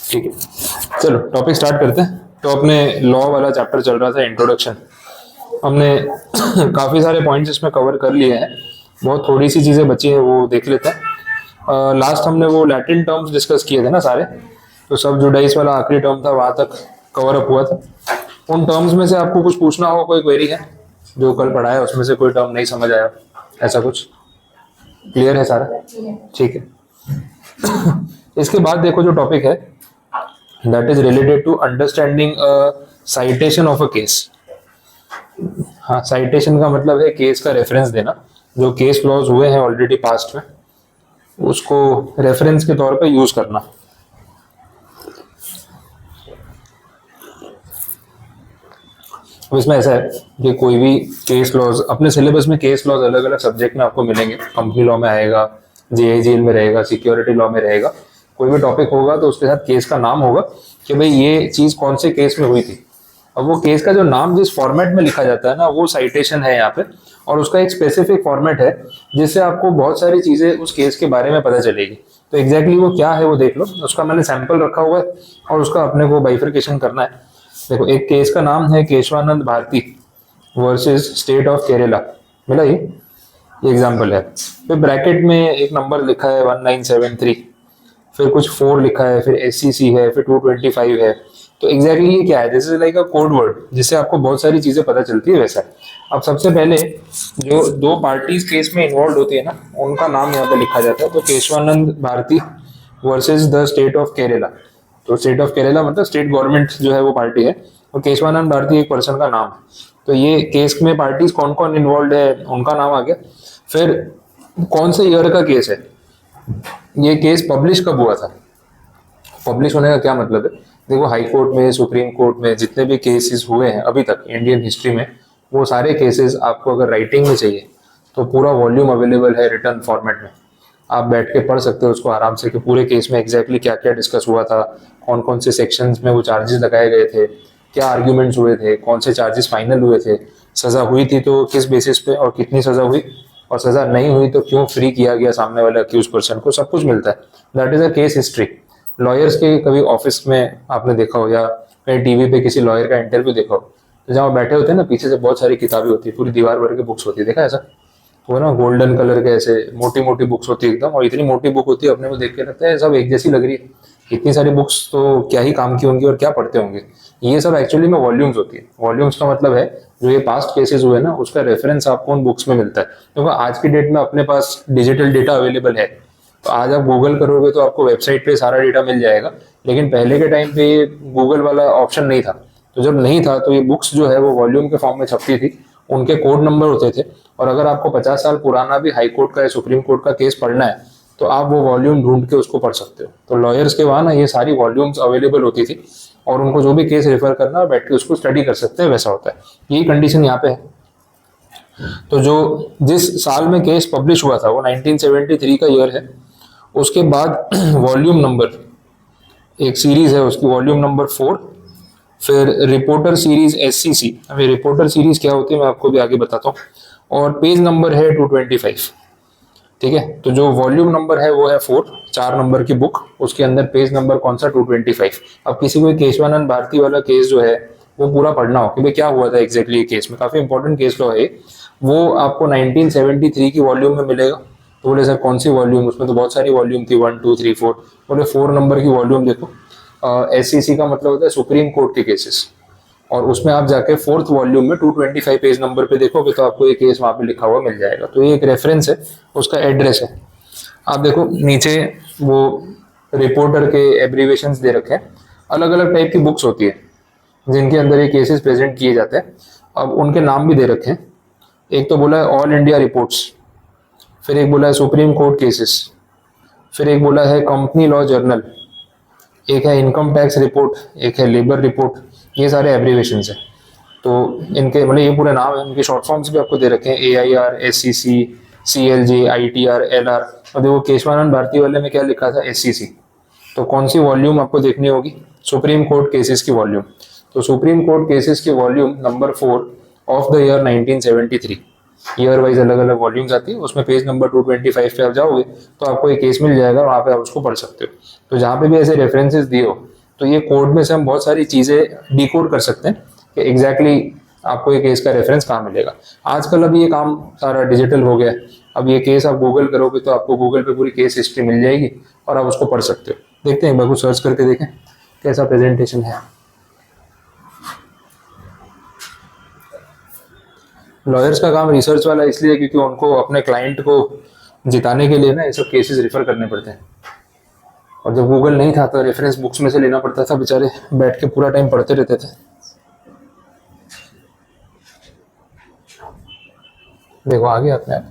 ठीक है, चलो टॉपिक स्टार्ट करते हैं। तो अपने लॉ वाला चैप्टर चल रहा था, इंट्रोडक्शन। हमने काफ़ी सारे पॉइंट्स इसमें कवर कर लिए हैं, बहुत थोड़ी सी चीज़ें बची हैं, वो देख लेते हैं। लास्ट हमने वो लैटिन टर्म्स डिस्कस किए थे ना सारे, तो सब जुडाइस वाला आखिरी टर्म था, वहाँ तक कवर अप हुआ था। उन टर्म्स में से आपको कुछ पूछना हो, कोई क्वेरी है? जो कल पढ़ाया उसमें से कोई टर्म नहीं समझ आया, ऐसा कुछ? क्लियर है सारा? ठीक है। इसके बाद देखो जो टॉपिक है, that is related to understanding a citation of a case। हाँ, citation का मतलब है केस का रेफरेंस देना। जो केस लॉज हुए हैं ऑलरेडी पास्ट में, उसको रेफरेंस के तौर पे यूज करना। अब इसमें ऐसा है कि कोई भी केस लॉज अपने सिलेबस में, केस लॉज अलग अलग सब्जेक्ट में आपको मिलेंगे। कंपनी लॉ में आएगा, जेएजीएल में रहेगा, सिक्योरिटी लॉ में रहेगा। कोई भी टॉपिक होगा तो उसके साथ केस का नाम होगा कि भाई ये चीज कौन से केस में हुई थी। अब वो केस का जो नाम जिस फॉर्मेट में लिखा जाता है ना, वो साइटेशन है यहाँ पे। और उसका एक स्पेसिफिक फॉर्मेट है जिससे आपको बहुत सारी चीजें उस केस के बारे में पता चलेगी। तो एग्जैक्टली वो क्या है वो देख लो। उसका मैंने सैंपल रखा हुआ है और उसका अपने को बाइफर्केशन करना है। देखो, एक केस का नाम है Keshavananda Bharati versus state of Kerala. मिला ये एग्जाम्पल है। फिर ब्रैकेट में एक नंबर लिखा है 1973, फिर कुछ 4 लिखा है, फिर एससीसी है, फिर 225 है। तो एग्जैक्टली ये क्या है? This is like a code word जिससे आपको बहुत सारी चीजें पता चलती है। वैसा अब सबसे पहले जो दो पार्टीज केस में इन्वॉल्व होती है ना, उनका नाम यहाँ पे लिखा जाता है। तो Keshavananda Bharati versus the state of Kerala. तो स्टेट ऑफ केरला मतलब स्टेट गवर्नमेंट जो है वो पार्टी है, और केशवानंद भारती एक पर्सन का नाम है। तो ये केस में पार्टीज कौन कौन इन्वॉल्व है उनका नाम आ गया। फिर कौन से ईयर का केस है, ये केस पब्लिश कब हुआ था। पब्लिश होने का क्या मतलब है? देखो, हाई कोर्ट में, सुप्रीम कोर्ट में जितने भी केसेस हुए हैं अभी तक इंडियन हिस्ट्री में, वो सारे केसेस आपको अगर राइटिंग में चाहिए तो पूरा वॉल्यूम अवेलेबल है रिटर्न फॉर्मेट में। आप बैठ के पढ़ सकते हो उसको आराम से कि पूरे केस में एग्जैक्टली क्या क्या डिस्कस हुआ था, कौन कौन से सेक्शंस में वो चार्जेस लगाए गए थे, क्या आर्ग्यूमेंट्स हुए थे, कौन से चार्जेस फाइनल हुए थे, सजा हुई थी तो किस बेसिस पे और कितनी सजा हुई, और सजा नहीं हुई तो क्यों फ्री किया गया सामने वाले अक्यूज पर्सन को। सब कुछ मिलता है। That is a case history. Lawyers के कभी ऑफिस में आपने देखा हो, या कहीं टीवी पे किसी लॉयर का इंटरव्यू देखा हो, तो जहाँ बैठे होते हैं ना, पीछे से बहुत सारी किताबें होती है, पूरी दीवार भर के बुक्स होती है। देखा ऐसा? वो ना गोल्डन कलर के ऐसे मोटी मोटी बुक्स होती है एकदम, और इतनी मोटी बुक होती है अपने को देख के लगता है सब एक जैसी लग रही है। इतनी सारी बुक्स तो क्या ही काम की होंगी और क्या पढ़ते होंगे। ये सब एक्चुअली में वॉल्यूम्स होती है। वॉल्यूम्स का मतलब है जो ये पास्ट केसेस हुए ना, उसका रेफरेंस आपको उन बुक्स में मिलता है। क्योंकि आज की डेट में अपने पास डिजिटल डेटा अवेलेबल है, तो आज आप गूगल करोगे तो आपको वेबसाइट पे सारा डेटा मिल जाएगा। लेकिन पहले के टाइम पे गूगल वाला ऑप्शन नहीं था। तो जब नहीं था तो ये बुक्स जो है वो वॉल्यूम के फॉर्म में छपती थी, उनके कोड नंबर होते थे। और अगर आपको 50 साल पुराना भी हाई कोर्ट का या सुप्रीम कोर्ट का केस पढ़ना है तो आप वो वॉल्यूम ढूंढ के उसको पढ़ सकते हो। तो लॉयर्स के वहाँ ना ये सारी वॉल्यूम्स अवेलेबल होती थी, और उनको जो भी केस रेफर करना बैठ के उसको स्टडी कर सकते हैं, वैसा होता है। यही कंडीशन यहाँ पे है। तो जो जिस साल में केस पब्लिश हुआ था वो 1973 का ईयर है। उसके बाद वॉल्यूम नंबर, एक सीरीज है उसकी, वॉल्यूम नंबर 4। फिर रिपोर्टर सीरीज एससीसी। अभी रिपोर्टर सीरीज क्या होती है मैं आपको भी आगे बताता हूँ। और पेज नंबर है 225। ठीक है, तो जो वॉल्यूम नंबर है वो है 4, 4 नंबर की बुक। उसके अंदर पेज नंबर कौन सा? 225। अब किसी को केशवानंद भारती वाला केस जो है वो पूरा पढ़ना हो कि भाई क्या हुआ था एग्जैक्टली ये केस में, काफी इंपॉर्टेंट केस लॉ है, वो आपको 1973 की वॉल्यूम में मिलेगा। तो बोले सर कौन सी वॉल्यूम? उसमें तो बहुत सारी वॉल्यूम थी, 1 2 3 4। बोले 4 नंबर की वॉल्यूम देखो। एससीसी का मतलब होता है सुप्रीम कोर्ट के केसेस, और उसमें आप जाके 4th वॉल्यूम में 225 पेज नंबर पे देखोगे तो आपको ये केस वहाँ पे लिखा हुआ मिल जाएगा। तो ये एक रेफरेंस है, उसका एड्रेस है। आप देखो नीचे वो रिपोर्टर के एब्रीवेशंस दे रखे हैं। अलग अलग टाइप की बुक्स होती है जिनके अंदर ये केसेस प्रेजेंट किए जाते हैं। अब उनके नाम भी दे रखे हैं। एक तो बोला है ऑल इंडिया रिपोर्ट्स, फिर एक बोला है सुप्रीम कोर्ट केसेस, फिर एक बोला है कंपनी लॉ जर्नल, एक है इनकम टैक्स रिपोर्ट, एक है लेबर रिपोर्ट। ये सारे एब्रीवेशंस हैं। तो इनके मतलब ये पूरे नाम है, इनके शॉर्ट फॉर्म्स भी आपको दे रखे हैं, AIR, SCC, CLJ, ITR, LR। और देखो केशवानंद भारती वाले में क्या लिखा था? SCC। तो कौन सी वॉल्यूम आपको देखनी होगी? सुप्रीम कोर्ट केसेस की वॉल्यूम। तो सुप्रीम कोर्ट केसेस की volume number 4 of the year 1973। Year wise अलग अलग वॉल्यूम्स आती है, उसमें पेज नंबर 225 पे आप जाओगे तो आपको एक केस मिल जाएगा, वहाँ पे आप उसको पढ़ सकते हो। तो जहाँ पे भी ऐसे रेफरेंसेस दिए हो तो ये कोड में से हम बहुत सारी चीज़ें डिकोड कर सकते हैं कि एग्जैक्टली आपको ये केस का रेफरेंस कहाँ मिलेगा। आजकल अब ये काम सारा डिजिटल हो गया है। अब ये केस आप गूगल करोगे तो आपको गूगल पे पूरी केस हिस्ट्री मिल जाएगी और आप उसको पढ़ सकते हो। देखते हैं, एक बार को सर्च करके देखें कैसा प्रेजेंटेशन है। लॉयर्स का काम रिसर्च वाला इसलिए क्योंकि उनको अपने क्लाइंट को जिताने के लिए ना ये सब केसेस रेफर करने पड़ते हैं। और जब गूगल नहीं था तो रेफरेंस बुक्स में से लेना पड़ता था, बेचारे बैठ के पूरा टाइम पढ़ते रहते थे। देखो आ गया अपने आप।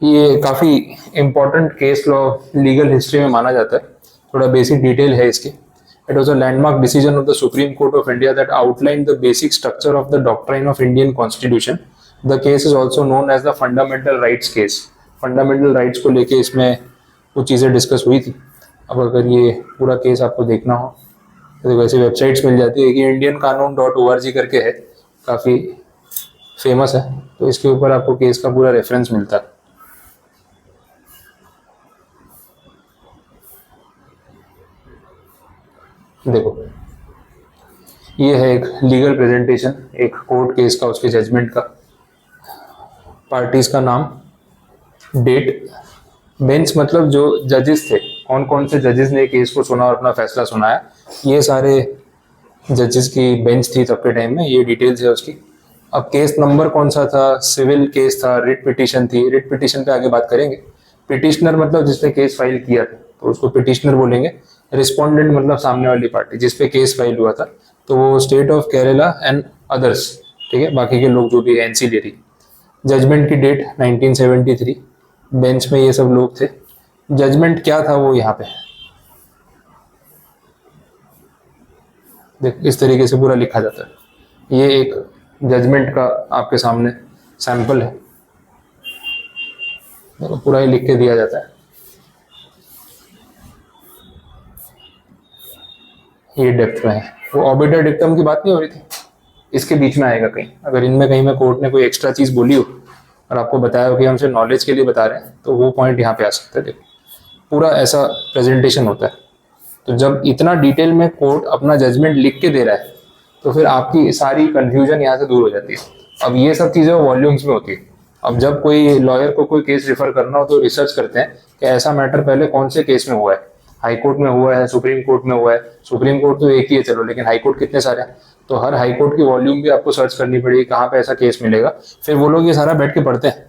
ये काफ़ी important case law legal history में माना जाता है। थोड़ा बेसिक डिटेल है इसकी। It was a landmark decision of the supreme court of India that outline the basic structure of the doctrine of Indian constitution. The case is also known as the fundamental rights case. Fundamental rights को लेके इसमें कुछ चीज़ें discuss हुई थी। अब अगर ये पूरा केस आपको देखना हो तो वैसे वेबसाइट्स मिल जाती है कि indianqanun.org करके है, काफ़ी फेमस है। तो इसके ऊपर आपको केस का पूरा रेफरेंस मिलता है। देखो ये है एक लीगल प्रेजेंटेशन एक कोर्ट केस का, उसके जजमेंट का, पार्टीज का नाम, डेट, बेंच मतलब जो जजेस थे, कौन कौन से जजेस ने केस को सुना और अपना फैसला सुनाया, ये सारे जजेस की बेंच थी तब के टाइम में, ये डिटेल्स है उसकी। अब केस नंबर कौन सा था, सिविल केस था, रिट पिटीशन थी। रिट पिटीशन पे आगे बात करेंगे। पिटिशनर मतलब जिसने केस फाइल किया था तो उसको पिटिशनर बोलेंगे। रिस्पोंडेंट मतलब सामने वाली पार्टी जिसपे केस फाइल हुआ था, तो वो state of Kerala and others, ठीक है, बाकी के लोग जो भी एनसीलियरी। जजमेंट की डेट 1973। बेंच में ये सब लोग थे। जजमेंट क्या था वो यहाँ पे देख इस तरीके से पूरा लिखा जाता है। ये एक जजमेंट का आपके सामने सैंपल है, देखो पूरा ही लिख के दिया जाता है। ये डेप्थ में है, वो ऑबिटर डिक्टम की बात नहीं हो रही थी, इसके बीच में आएगा कहीं। अगर इनमें कहीं में कोर्ट ने कोई एक्स्ट्रा चीज बोली हो और आपको बताया हो कि हम सिर्फ नॉलेज के लिए बता रहे हैं, तो वो पॉइंट यहाँ पे आ सकता है। देखो पूरा ऐसा प्रेजेंटेशन होता है। तो जब इतना डिटेल में कोर्ट अपना जजमेंट लिख के दे रहा है तो फिर आपकी सारी कंफ्यूजन यहाँ से दूर हो जाती है। अब ये सब चीज़ें वॉल्यूम्स में होती है। अब जब कोई लॉयर को कोई केस रिफर करना हो तो रिसर्च करते हैं कि ऐसा मैटर पहले कौन से केस में हुआ है, हाई कोर्ट में हुआ है, सुप्रीम कोर्ट में हुआ है। सुप्रीम कोर्ट तो एक ही है चलो, लेकिन हाई कोर्ट कितने सारे हैं, तो हर हाई कोर्ट की वॉल्यूम भी आपको सर्च करनी पड़ेगी कहाँ पे ऐसा केस मिलेगा। फिर वो लोग ये सारा बैठ के पढ़ते हैं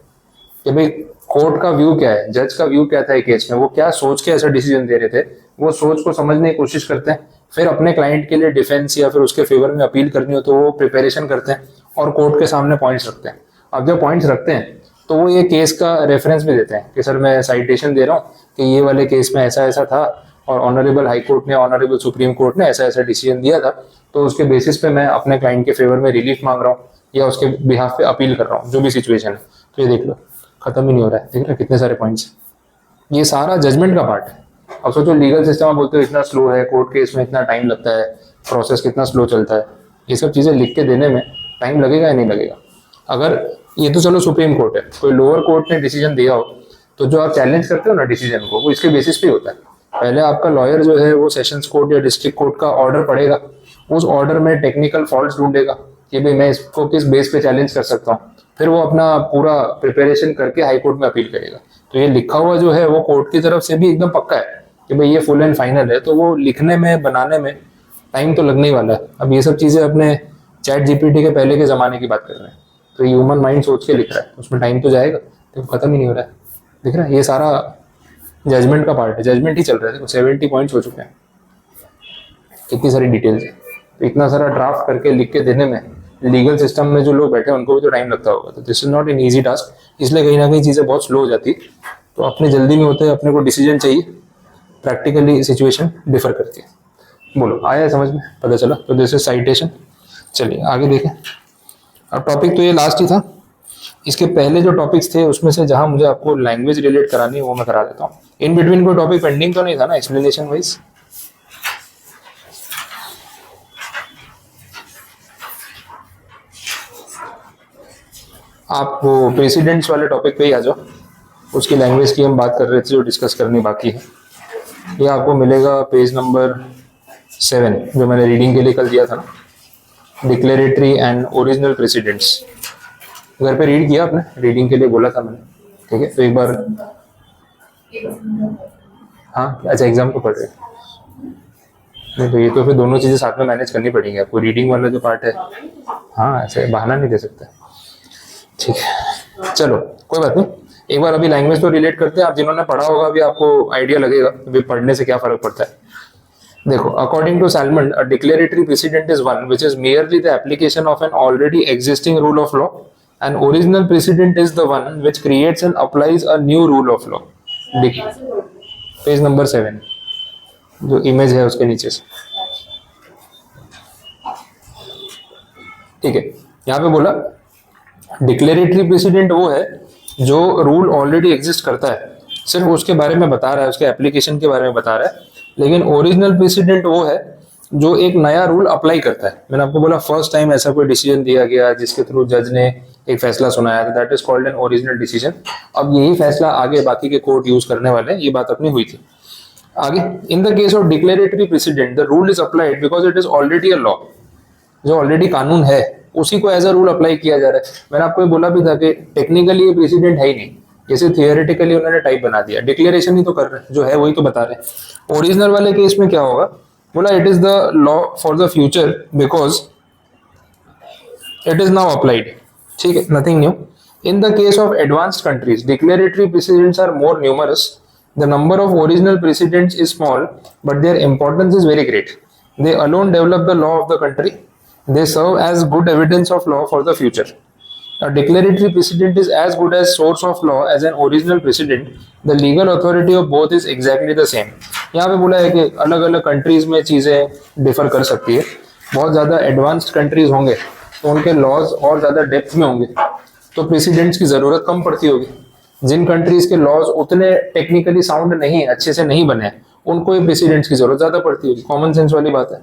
कि भाई कोर्ट का व्यू क्या है, जज का व्यू क्या था केस में, वो क्या सोच के ऐसा डिसीजन दे रहे थे, वो सोच को समझने की कोशिश करते हैं। फिर अपने क्लाइंट के लिए डिफेंस या फिर उसके फेवर में अपील करनी हो तो वो प्रिपरेशन करते हैं और कोर्ट के सामने पॉइंट्स रखते हैं। अब जब पॉइंट्स रखते हैं तो वो ये केस का रेफरेंस भी देते हैं कि सर मैं साइटेशन दे रहा हूँ कि ये वाले केस में ऐसा ऐसा था और ऑनरेबल हाई कोर्ट ने, ऑनरेबल सुप्रीम कोर्ट ने ऐसा ऐसा डिसीजन दिया था, तो उसके बेसिस पे मैं अपने क्लाइंट के फेवर में रिलीफ मांग रहा हूँ या उसके बिहाफ पे अपील कर रहा हूँ, जो भी सिचुएशन है। तो ये देख लो खत्म ही नहीं हो रहा है, देख रहे हो कितने सारे पॉइंट्स। ये सारा जजमेंट का पार्ट है। अब सोचो लीगल सिस्टम आप बोलते हो इतना स्लो है, कोर्ट केस में इतना टाइम लगता है, प्रोसेस कितना स्लो चलता है, ये सब चीज़ें लिख के देने में टाइम लगेगा या नहीं लगेगा। अगर ये तो चलो सुप्रीम कोर्ट है, कोई लोअर कोर्ट ने डिसीजन दिया हो तो जो आप चैलेंज करते हो ना डिसीजन को, वो इसके बेसिस पे होता है। पहले आपका लॉयर जो है वो सेशंस कोर्ट या डिस्ट्रिक्ट कोर्ट का ऑर्डर पढ़ेगा, उस ऑर्डर में टेक्निकल फॉल्ट्स ढूंढेगा कि भाई मैं इसको किस बेस पे चैलेंज कर सकता हूँ, फिर वो अपना पूरा प्रिपरेशन करके हाई कोर्ट में अपील करेगा। तो ये लिखा हुआ जो है वो कोर्ट की तरफ से भी एकदम पक्का है कि भाई ये फुल एंड फाइनल है, तो वो लिखने में बनाने में टाइम तो लगने ही वाला है। अब ये सब चीज़ें अपने चैट जीपीटी के पहले के ज़माने की बात कर रहे हैं, तो ह्यूमन माइंड सोच के लिख रहा है, उसमें टाइम तो जाएगा, तो खत्म ही नहीं हो रहा है। दिख रहा है ये सारा जजमेंट का पार्ट है, जजमेंट ही चल रहा है। देखो 70 पॉइंट्स हो चुके हैं, कितनी सारी डिटेल्स है। तो इतना सारा ड्राफ्ट करके लिख के देने में लीगल सिस्टम में जो लोग बैठे हैं उनको भी तो टाइम लगता होगा। तो this is not an easy task, इसलिए कहीं ना कहीं चीज़ें बहुत स्लो हो जाती है। तो अपनी जल्दी में होते हैं, अपने को डिसीजन चाहिए, प्रैक्टिकली सिचुएशन डिफर करती है। बोलो आया समझ में, पता चला? तो दिस इज साइटेशन। चलिए आगे देखें। अब टॉपिक तो ये लास्ट ही था, इसके पहले जो टॉपिक्स थे उसमें से जहां मुझे आपको लैंग्वेज रिलेट करानी है वो मैं करा देता हूँ। इन बिटवीन कोई टॉपिक पेंडिंग तो नहीं था ना एक्सप्लेनेशन वाइज? आप वो प्रेसिडेंट्स वाले टॉपिक पे ही आ जाओ, उसकी लैंग्वेज की हम बात कर रहे थे जो डिस्कस करनी बाकी है। ये आपको मिलेगा पेज नंबर 7 जो मैंने रीडिंग के लिए कल दिया था ना, डिक्लेरेटरी एंड ओरिजिनल प्रेसिडेंट्स। घर पे रीड किया आपने? रीडिंग के लिए बोला था मैंने, ठीक है? तो एक बार, हाँ अच्छा एग्जाम को पढ़ रहे हैं। नहीं तो ये तो फिर दोनों चीज़ें साथ में मैनेज करनी पड़ेंगी आपको, रीडिंग वाला जो पार्ट है। हाँ ऐसे बहाना नहीं दे सकते, ठीक है चलो कोई बात नहीं। एक बार अभी लैंग्वेज तो रिलेट करते हैं, आप जिन्होंने पढ़ा होगा अभी आपको आइडिया लगेगा अभी पढ़ने से क्या फर्क पड़ता है। देखो, according to Salmond, a declaratory precedent is one which is merely the application of an already existing rule of law. An original precedent is the one which creates and applies a new rule of law. Page number 7 जो image है उसके नीचे से, ठीक है? यहाँ पे बोला डिक्लेरेटरी प्रेसिडेंट वो है जो रूल ऑलरेडी एग्जिस्ट करता है, सिर्फ उसके बारे में बता रहा है, उसके एप्लीकेशन के बारे में बता रहा है। लेकिन ओरिजिनल प्रेसिडेंट वो है जो एक नया रूल अप्लाई करता है। मैंने आपको बोला फर्स्ट टाइम ऐसा कोई डिसीजन दिया गया जिसके थ्रू जज ने एक फैसला सुनाया था, that is called an original decision. अब यही फैसला आगे बाकी के कोर्ट यूज करने वाले हैं, ये बात अपनी हुई थी आगे। इन the case of declaratory president the rule is applied because it is already a law. जो ऑलरेडी कानून है उसी को एज अ रूल अप्लाई किया जा रहा है। मैंने आपको ये बोला भी था कि टेक्निकली ये प्रेसिडेंट है ही नहीं, जैसे थियोरेटिकली उन्होंने टाइप बना दिया, डिक्लेरेशन ही तो कर रहे हैं, जो है वही तो बता रहे हैं। ओरिजिनल वाले केस में क्या होगा, बोला it is the law for the future because it is now applied, ठीक है, nothing new. In the case of advanced countries declaratory precedents are more numerous, the number of original precedents is small but their importance is very great. They alone develop the law of the country. They serve as good evidence of law for the future. A declaratory precedent is as good as source of law as an original precedent. The legal authority of both is exactly the same. यहाँ पे बोला है कि अलग अलग countries में चीज़ें differ कर सकती है। बहुत ज़्यादा एडवांस्ड कंट्रीज होंगे तो उनके लॉज और ज़्यादा डेप्थ में होंगे, तो प्रेसिडेंट्स की ज़रूरत कम पड़ती होगी। जिन कंट्रीज के लॉज उतने टेक्निकली साउंड नहीं, अच्छे से नहीं बने, उनको ये प्रेसिडेंट्स की जरूरत ज्यादा पड़ती होगी। कॉमन सेंस वाली बात है।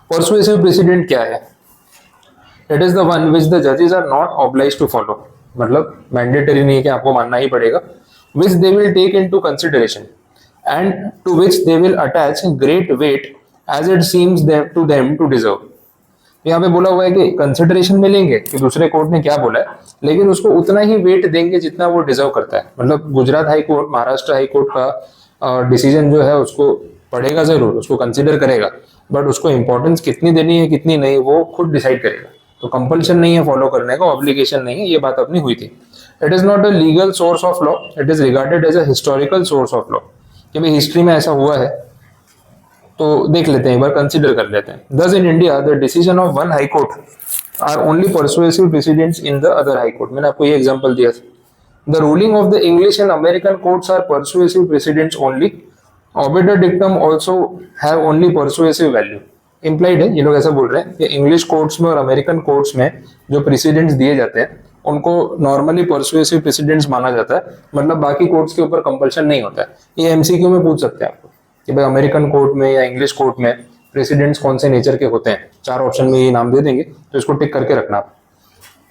परसुएसिव प्रेसिडेंट क्या है? It is the one which the जजेस are not obliged to follow, मतलब मैंडेटरी नहीं है कि आपको मानना ही पड़ेगा। Which they will take into consideration and to which they will attach great weight as it seems to them to deserve. यहाँ पे बोला हुआ है कि कंसिडरेशन में लेंगे कि दूसरे कोर्ट ने क्या बोला है, लेकिन उसको उतना ही वेट देंगे जितना वो डिजर्व करता है। मतलब Gujarat high court, Maharashtra high court का डिसीजन जो है उसको पढ़ेगा जरूर, उसको कंसिडर करेगा, बट उसको इंपॉर्टेंस कितनी देनी है कितनी नहीं वो खुद डिसाइड करेगा। तो कंपल्शन नहीं है फॉलो करने का, ऑब्लिगेशन नहीं है, ये बात अपनी हुई थी। It is not a legal source of law, it is regarded as a historical source of law, कि भाई हिस्ट्री में ऐसा हुआ है तो देख लेते हैं, एक बार कंसिडर कर लेते हैं। Thus in India the decision of one high court are only persuasive precedents in the other high court. मैंने आपको ये एग्जांपल दिया था। The ruling of the English and American courts are persuasive precedents only. Obiter dictum also have only persuasive value. Implied है, ये लोग ऐसा बोल रहे हैं कि इंग्लिश कोर्ट्स में और अमेरिकन कोर्ट्स में जो प्रेसिडेंट्स दिए जाते हैं उनको नॉर्मली परसुएसिव प्रेसिडेंट्स माना जाता है, मतलब बाकी कोर्ट्स के ऊपर कंपल्शन नहीं होता है। ये एमसीक्यू में पूछ सकते हैं आपको कि भाई अमेरिकन कोर्ट में या इंग्लिश कोर्ट में प्रेसिडेंट्स कौन से नेचर के होते हैं, 4 ऑप्शन में ये नाम दे देंगे, तो इसको टिक करके रखना आप।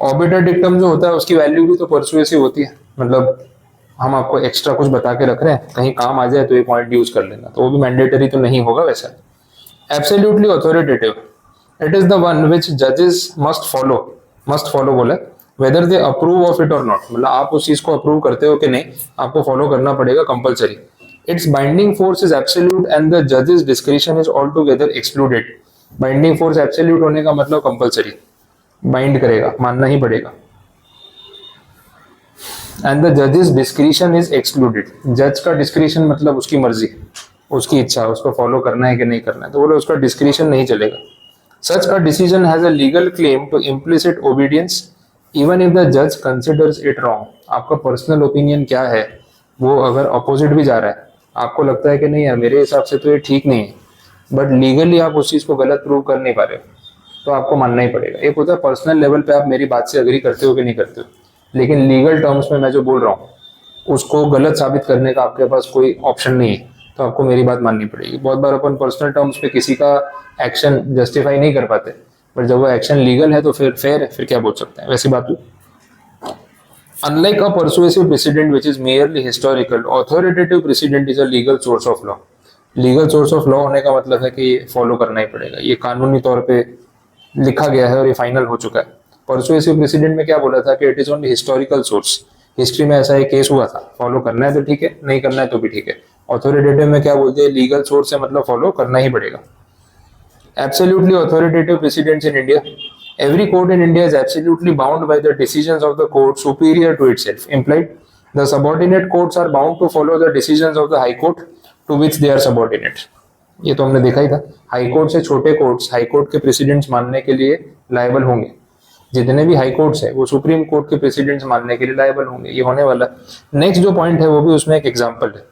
ऑर्बिटर डिक्टम जो होता है उसकी वैल्यू भी तो परसुएसिव होती है, मतलब हम आपको एक्स्ट्रा कुछ बता के रख रहे हैं, कहीं काम आ जाए तो ये पॉइंट यूज कर लेना, तो वो भी मैंडेटरी तो नहीं होगा वैसा। Absolutely authoritative, it is the one विच जजेस मस्ट फॉलो बोला, whether they approve of it और नॉट, मतलब आप उस चीज को अप्रूव करते हो कि नहीं, आपको फॉलो करना पड़ेगा compulsory. Its binding force is absolute and the judge's discretion is altogether excluded. Binding force absolute होने का मतलब compulsory, bind करेगा, मानना ही पड़ेगा। And the judge's discretion is excluded. Judge का discretion मतलब उसकी मर्जी, उसकी इच्छा, उसको फॉलो करना है कि नहीं करना है, तो बोले उसका डिस्क्रिशन नहीं चलेगा। Such a decision has a legal claim to implicit obedience even if the judge considers it wrong. आपका पर्सनल ओपिनियन क्या है, वो अगर अपोजिट भी जा रहा है, आपको लगता है कि नहीं यार मेरे हिसाब से तो ये ठीक नहीं है, बट लीगली आप उस चीज को गलत प्रूव कर नहीं पा रहे हो, तो आपको मानना ही पड़ेगा। एक होता है पर्सनल लेवल पे आप मेरी बात से अग्री करते हो कि नहीं करते हो, लेकिन लीगल टर्म्स में मैं जो बोल रहा हूँ उसको गलत साबित करने का आपके पास कोई ऑप्शन नहीं है, तो आपको मेरी बात माननी पड़ेगी। बहुत बार अपन पर्सनल टर्म्स पे किसी का एक्शन जस्टिफाई नहीं कर पाते, बट जब वो एक्शन लीगल है तो फिर फेयर है, फिर क्या बोल सकते हैं, वैसी बात हुई। Unlike a persuasive precedent which is merely historical, authoritative precedent is a legal source of law. Legal source of law होने का मतलब है कि फॉलो करना ही पड़ेगा, ये कानूनी तौर पे लिखा गया है और ये फाइनल हो चुका है। परसुएसिव प्रेसिडेंट में क्या बोला था कि it is only historical source, history में ऐसा एक केस हुआ था, फॉलो करना है तो ठीक है, नहीं करना है तो भी ठीक है। ऑथोरिटेटिव में क्या बोलते हैं, लीगल सोर्स है मतलब फॉलो करना ही पड़ेगा। Absolutely authoritative precedents in India. Every court in India is absolutely bound by the decisions of the court superior to itself. Implied, the subordinate courts are bound to follow the decisions of the high court to which they are subordinate. ये तो हमने देखा ही था, high court से छोटे courts high court के presidents मानने के लिए लायबल होंगे, जितने भी हाई कोर्ट्स है वो सुप्रीम कोर्ट के प्रेसिडेंट्स मानने के लिए लायबल होंगे, ये होने वाला। नेक्स्ट जो पॉइंट है वो भी उसमें एक एग्जांपल है,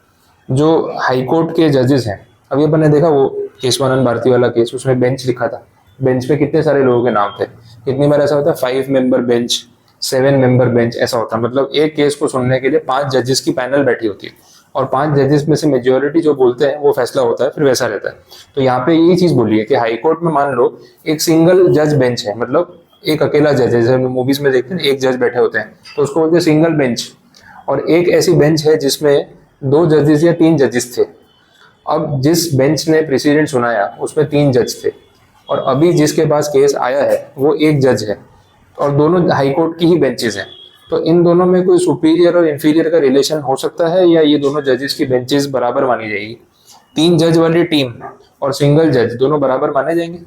जो हाई कोर्ट के जजेस हैं, अभी अपन ने देखा वो केशवानंद भारती वाला केस, उसमें बेंच लिखा था, बेंच पे कितने सारे लोगों के नाम थे। कितनी बार ऐसा होता है, 5 मेंबर बेंच, 7 मेंबर बेंच ऐसा होता है, मतलब एक केस को सुनने के लिए 5 जजेस की पैनल बैठी होती है और 5 जजेस में से मेजोरिटी जो बोलते हैं वो फैसला होता है, फिर वैसा रहता है। तो यहाँ पे यही चीज बोली है कि हाई कोर्ट में मान लो एक सिंगल जज बेंच है, मतलब एक अकेला जज है, जैसे मूवीज में देखते हैं एक जज बैठे होते हैं तो उसको बोलते हैं सिंगल बेंच। और एक ऐसी बेंच है जिसमें 2 जजेस या 3 जजेस थे। अब जिस बेंच ने प्रेसिडेंट सुनाया उसमें 3 जज थे और अभी जिसके पास केस आया है वो एक जज है और दोनों हाई कोर्ट की ही बेंचेस हैं। तो इन दोनों में कोई सुपीरियर और इंफीरियर का रिलेशन हो सकता है या ये दोनों जजेस की बेंचेस बराबर मानी जाएगी? 3 जज वाली टीम और सिंगल जज दोनों बराबर माने जाएंगे,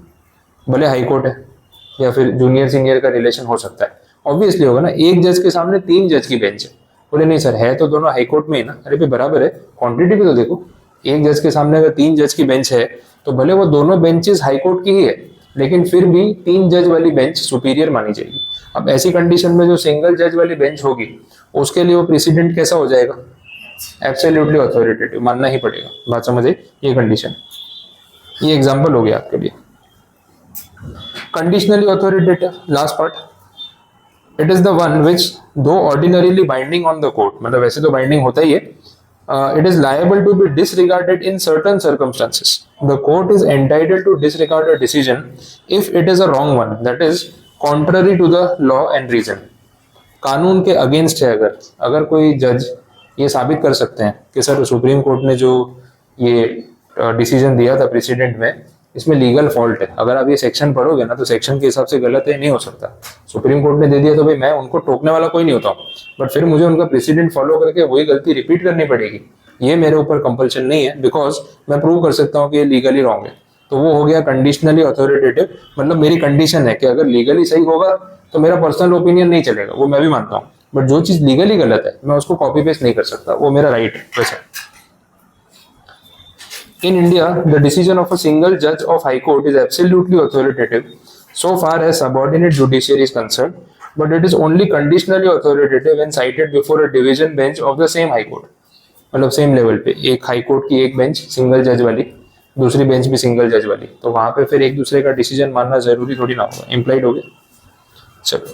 भले हाई कोर्ट है, या फिर जूनियर सीनियर का रिलेशन हो सकता है? ऑब्वियसली होगा ना, एक जज के सामने 3 जज की बेंच है। बोले नहीं सर है तो दोनों हाई कोर्ट में ही ना, अरे भाई बराबर है, क्वांटिटी भी तो देखो, एक जज के सामने अगर 3 जज की बेंच है तो भले वो दोनों बेंचेस हाई कोर्ट की ही है लेकिन फिर भी 3 जज वाली बेंच सुपीरियर मानी जाएगी। अब ऐसी कंडीशन में जो सिंगल जज वाली बेंच होगी उसके लिए वो प्रेसिडेंट कैसा हो जाएगा? एब्सोल्युटली अथॉरिटेटिव मानना ही पड़ेगा। बात समझे? ये कंडीशन, ये एग्जांपल हो गया आपके लिए। Conditionally authoritative, last part, it is the one which though ordinarily binding on the court, मतलब वैसे तो बाइंडिंग होता ही है, it is liable to be disregarded in certain circumstances. The court is entitled to disregard a decision if it is a wrong one, that is contrary to the law and reason. कानून के against है, अगर कोई जज ये साबित कर सकते हैं कि सर सुप्रीम कोर्ट ने जो ये डिसीजन दिया था प्रेसिडेंट में इसमें लीगल फॉल्ट है, अगर आप ये सेक्शन पढ़ोगे ना तो सेक्शन के हिसाब से गलत है, नहीं हो सकता। सुप्रीम कोर्ट ने दे दिया तो भाई मैं उनको टोकने वाला कोई नहीं होता हूँ, बट फिर मुझे उनका प्रेसिडेंट फॉलो करके वही गलती रिपीट करनी पड़ेगी, ये मेरे ऊपर कंपल्शन नहीं है, बिकॉज मैं प्रूव कर सकता हूँ कि ये लीगली रॉन्ग है। तो वो हो गया कंडीशनली अथॉरिटेटिव, मतलब मेरी कंडीशन है कि अगर लीगली सही होगा तो मेरा पर्सनल ओपिनियन नहीं चलेगा, वो मैं भी मानता हूँ, बट जो चीज लीगली गलत है मैं उसको कॉपी पेस्ट नहीं कर सकता, वो मेरा राइट है। वैसे in India, the decision of a single judge of High Court is absolutely authoritative so far as subordinate judiciary is concerned, but it is only conditionally authoritative when cited before a division bench of the same High Court. मतलब same level पे एक high court की एक bench single जज वाली, दूसरी bench भी single जज वाली, तो वहां पे फिर एक दूसरे का डिसीजन मानना जरूरी थोड़ी ना होगा, इम्प्लाइड हो गया। चलो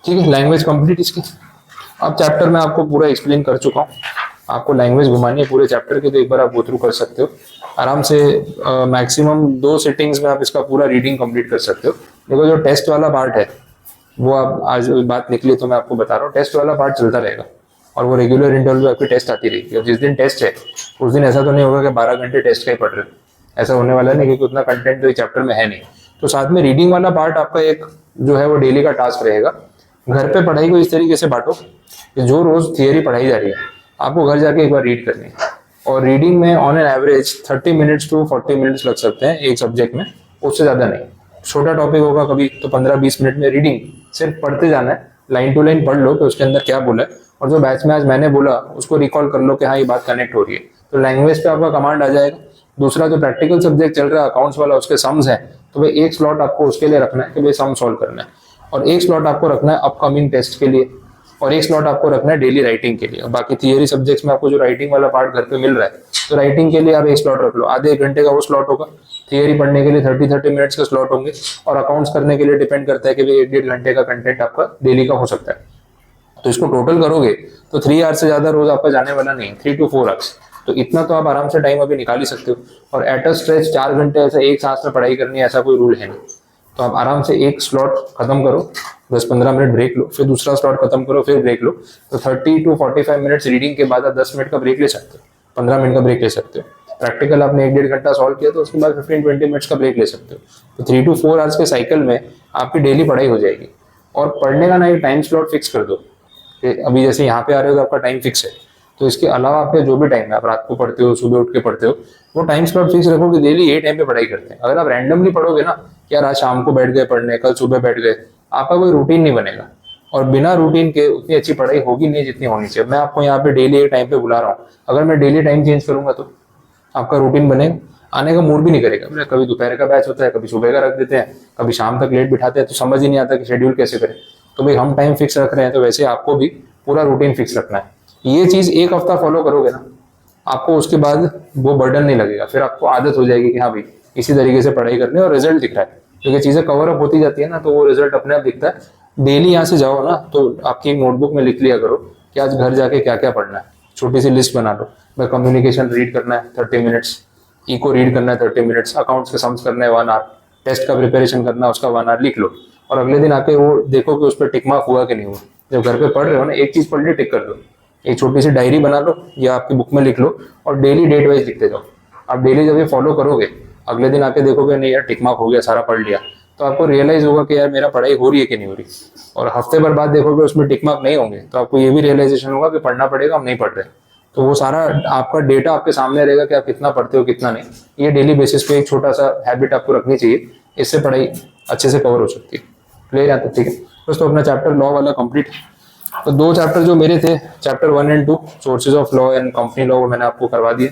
ठीक है, लैंग्वेज कंप्लीट इसकी। अब चैप्टर में आपको पूरा एक्सप्लेन कर चुका हूँ, आपको लैंग्वेज घुमानी है पूरे चैप्टर के, तो एक बार आप गो थ्रू कर सकते हो आराम से, मैक्सिमम 2 सिटिंग्स में आप इसका पूरा रीडिंग कंप्लीट कर सकते हो। देखो जो टेस्ट वाला पार्ट है वो आप आज बात निकली तो मैं आपको बता रहा हूँ, टेस्ट वाला पार्ट चलता रहेगा और वो रेगुलर इंटरवल में आपकी टेस्ट आती रहेगी। अब जिस दिन टेस्ट है उस दिन ऐसा तो नहीं होगा कि 12 घंटे टेस्ट का ही पढ़ रहे, ऐसा होने वाला नहीं, क्योंकि उतना कंटेंट तो इस चैप्टर में है नहीं। तो साथ में रीडिंग वाला पार्ट आपका एक जो है वो डेली का टास्क रहेगा। घर पे पढ़ाई को इस तरीके से बांटो कि जो रोज थियरी पढ़ाई जा रही है आपको घर जाके एक बार रीड करनी है, और रीडिंग में on an average 30 minutes to 40 minutes लग सकते हैं एक सब्जेक्ट में, उससे ज़्यादा नहीं। छोटा टॉपिक होगा कभी तो 15-20 मिनट में रीडिंग सिर्फ पढ़ते जाना है, लाइन टू लाइन पढ़ लो कि उसके अंदर क्या बोला है, और जो बैच में आज मैंने बोला उसको रिकॉल कर लो कि हाँ ये बात कनेक्ट हो रही है, तो लैंग्वेज पे आपका कमांड आ जाएगा। दूसरा जो प्रैक्टिकल सब्जेक्ट चल रहा है अकाउंट्स वाला, उसके सम्स है, तो भाई एक स्लॉट आपको उसके लिए रखना है कि भाई सम सॉल्व करना है, और एक स्लॉट आपको रखना है अपकमिंग टेस्ट के लिए, और एक स्लॉट आपको रखना है डेली राइटिंग के लिए। और बाकी थियरी सब्जेक्ट्स में आपको जो राइटिंग वाला पार्ट घर पे मिल रहा है तो राइटिंग के लिए आप एक स्लॉट रख लो, आधे 1 घंटे का वो स्लॉट होगा। थियरी पढ़ने के लिए 30-30 मिनट्स का स्लॉट होंगे, और अकाउंट्स करने के लिए डिपेंड करता है कि भाई 1-1.5 घंटे का कंटेंट आपका डेली का हो सकता है। तो इसको टोटल करोगे तो 3 आवर्स से ज्यादा रोज आपका जाने वाला नहीं, 3 to 4 आवर्स, तो इतना तो आप आराम से टाइम अभी निकाल ही सकते हो। और एट अ स्ट्रेच 4 घंटे ऐसे एक सांस में पढ़ाई करनी है ऐसा कोई रूल है नहीं, तो आप आराम से एक स्लॉट खत्म करो, 10-15 मिनट ब्रेक लो, फिर दूसरा स्लॉट खत्म करो, फिर ब्रेक लो। तो 30 to 45 मिनट्स रीडिंग के बाद आप 10 मिनट का ब्रेक ले सकते हो, 15 मिनट का ब्रेक ले सकते हो। प्रैक्टिकल आपने 1-1.5 घंटा सॉल्व किया तो उसके बाद 15-20 मिनट्स का ब्रेक ले सकते हो। तो 3 to 4 आवर्स के साइकिल में आपकी डेली पढ़ाई हो जाएगी। और पढ़ने का ना एक टाइम स्लॉट फिक्स कर दो कि अभी जैसे यहाँ पे आ रहे हो तो आपका टाइम फिक्स है, तो इसके अलावा आपके जो भी टाइम है, आप रात को पढ़ते हो, सुबह उठ के पढ़ते हो, वो टाइम स्लॉट फिक्स रखो कि डेली ये टाइम पे पढ़ाई करते हैं। अगर आप रैंडमली पढ़ोगे ना, यार आज शाम को बैठ गए पढ़ने, कल सुबह बैठ गए, आपका कोई रूटीन नहीं बनेगा। और बिना रूटीन के उतनी अच्छी पढ़ाई होगी नहीं जितनी होनी चाहिए। मैं आपको यहाँ पे डेली एक टाइम पे बुला रहा हूँ, अगर मैं डेली टाइम चेंज करूंगा तो आपका रूटीन बनेगा, आने का मूड भी नहीं करेगा। मेरा कभी दोपहर का बैच होता है, कभी सुबह का रख देते हैं, कभी शाम तक लेट बिठाते हैं, तो समझ ही नहीं आता कि शेड्यूल कैसे करें। तो भाई हम टाइम फिक्स रख रहे हैं, तो वैसे आपको भी पूरा रूटीन फिक्स रखना है। ये चीज़ एक हफ्ता फॉलो करोगे ना, आपको उसके बाद वो बर्डन नहीं लगेगा, फिर आपको आदत हो जाएगी कि हाँ भाई इसी तरीके से पढ़ाई करनी है, और रिजल्ट दिख रहा है। क्योंकि चीज़ें कवर अप होती जाती है ना, तो वो रिजल्ट अपने आप दिखता है। डेली यहाँ से जाओ ना, तो आपकी एक नोटबुक में लिख लिया करो कि आज घर जाके क्या क्या पढ़ना है, छोटी सी लिस्ट बना लो। मैं कम्युनिकेशन रीड करना है 30 मिनट्स, इको रीड करना है 30 मिनट्स, अकाउंट्स के सम्स करना है 1 आवर, टेस्ट का प्रिपरेशन करना है उसका 1 आवर, लिख लो। और अगले दिन आके वो देखो कि उस पर टिक मार्क हुआ कि नहीं हुआ। जब घर पे पढ़ रहे हो ना, एक चीज पढ़ ली टिक कर दो, एक छोटी सी डायरी बना लो या आपकी बुक में लिख लो, और डेली डेट वाइज लिखते जाओ। आप डेली जब ये फॉलो करोगे, अगले दिन आके देखोगे नहीं यार टिक मार्क हो गया, सारा पढ़ लिया, तो आपको रियलाइज होगा कि यार मेरा पढ़ाई हो रही है कि नहीं हो रही। और हफ्ते भर बाद देखोगे उसमें टिक मार्क नहीं होंगे, तो आपको ये भी रियलाइजेशन होगा कि पढ़ना पड़ेगा, हम नहीं पढ़ रहे। तो वो सारा आपका डेटा आपके सामने रहेगा कि आप कितना पढ़ते हो कितना नहीं। ये डेली बेसिस पे एक छोटा सा हैबिट आपको रखनी चाहिए, इससे पढ़ाई अच्छे से कवर हो सकती है। क्लियर है? ठीक है दोस्तों, अपना चैप्टर लॉ वाला कंप्लीट। तो 2 चैप्टर जो मेरे थे, chapter 1 and 2 sources of law and company law, वो मैंने आपको करवा दिए।